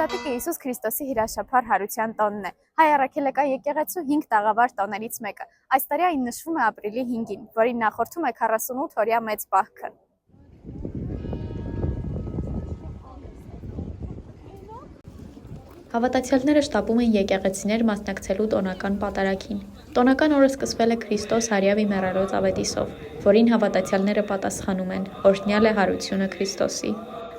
Հիշատակը Հիսուս Քրիստոսի հրաշափառ հարության տոնն է։ Հայ առաքելական եկեղեցու 5 տաղավար տոներից մեկը։ Այս տարի այն նշվում է ապրիլի 5-ին, որին նախորդում է 48-օրյա մեծ պահքը։ Հավատացյալները շտապում են եկեղեցիներ մասնակցելու տոնական պատարագին։ Տոնական օրը սկսվել է Քրիստոս հարյավի մեռելոց ավետիսով, որին հավատացյալները պատասխանում են. «Օրհնյալ է հարությունը Քրիստոսի»։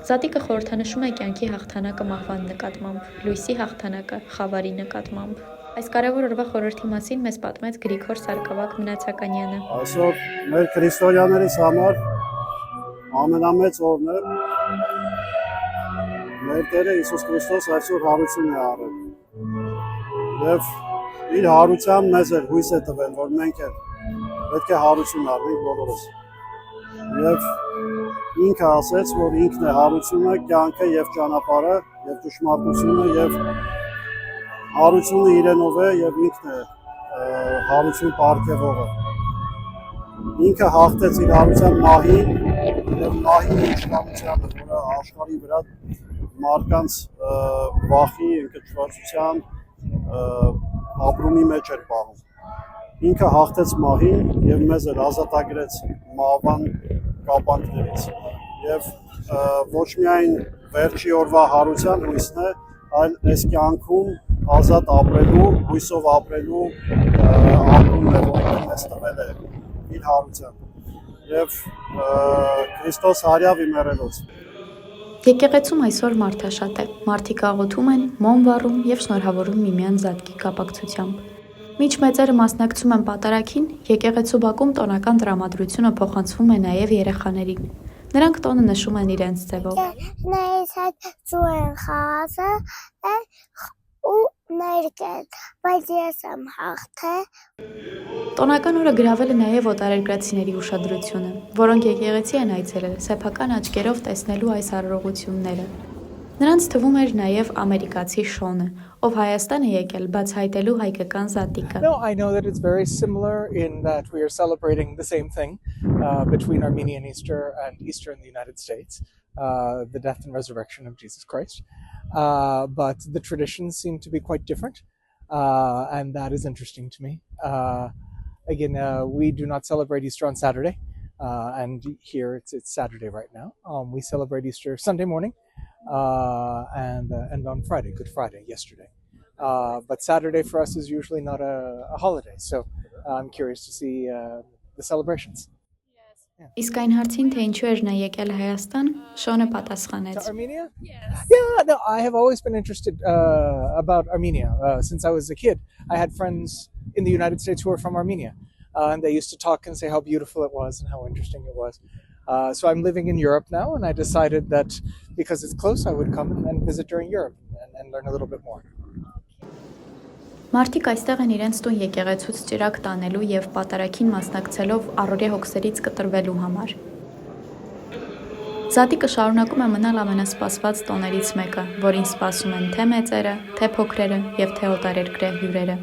Զատիկը խորհրդանշում է կյանքի հաղթանակը մահվան նկատմամբ, լույսի հաղթանակը խավարի նկատմամբ։ Այս կարևոր օրվա խորհրդի մասին մեզ պատմեց Գրիգոր Սարգսակ Մնացականյանը։ Այսօր մեր քրիստոնյաներիս համար ամենամեծ օրն է։ Մեր Տերը Հիսուս Քրիստոս այսօր հարություն է արել։ Եվ իր հարությամբ մեզ էլ հույս է տվել, որ մենք էլ պետք է հարություն առնենք բոլորս։ Եվ ինքը ասեց, որ ինքն է հարությունը, կյանքը եւ ճանապարհը եւ ճշմարտությունը եւ հարությունը իրենով է եւ ինքն է հարություն պարգևողը։ Ինքը հաղթեց իր հարության մահին եւ մահի իշխանությանը, որը աշխարհի վրա մարդկանց վախի, ընկճվածության ապրումի մեջ էր պահում։ Ինքը հաղթեց մահին եւ մեզ էլ ազատագրեց մահվան կապանքներից եւ ոչ միայն վերջի օրվա հարության հույսն է, այլ այս կյանքում ազատ ապրելու, հույսով ապրելու ապրումն է, որ մեզ տվել է իր հարությամբ եւ Քրիստոս հարյավ իմերելոց։ Եկեղեցում այսօր մարդաշատ է, մարդիկ աղոթում են, մոմ վառում եւ շնորհավորում միմյանց Զատկի կապակցությամբ։ Մինչ մեծերը մասնակցում են պատարագին, եկեղեցու բակում տոնական տրամադրությունը փոխանցվում է նաև երեխաներին։ Նրանք տոնը նշում են իրենց ձևով։ Նայես այդ ջուեն խաղացը ու ներկել, բայց ես եմ հաղթել։ Տոնական օրը գրավել է նաև օտարերկրացիների ուշադրությունը, որոնք եկեղեցի են այցելել սեփական աչքերով տեսնելու այս արարողությունները։ Նրանց թվում էր նաև ամերիկացի Շոնը, ով Հայաստան է եկել բացահայտելու հայկական Զատիկը։ No, I know that it's very similar in that we are celebrating the same thing between Armenian Easter and Easter in the United States, the death and resurrection of Jesus Christ. But the traditions seem to be quite different, and that is interesting to me. Again, we do not celebrate Easter on Saturday, and here it's Saturday right now. We celebrate Easter Sunday morning. And on Friday, Good Friday, yesterday. But Saturday for us is usually not a holiday, so I'm curious to see the celebrations. Իսկ այն հարցին, թե ինչու էր նա եկել Հայաստան, Շոնը պատասխանեց. To Armenia? Yes. Yeah, no, I have always been interested about Armenia since I was a kid. I had friends in the United States who were from Armenia, and they used to talk and say how beautiful it was and how interesting it was. So I'm living in Europe now, and I decided that because it's close, I would come and visit during Europe and learn a little bit more. Մարդիկ այստեղ են իրենց տուն եկեղեցուց ճրագ տանելու եւ պատարագին մասնակցելով առօրյա հոգսերից կտրվելու համար։ Զատիկը շարունակում է մնալ ամենասպասված տոներից մեկը, որին սպասում են թե մեծերը, թե փոքրերը եւ թե օտարերկրյա հյուրերը։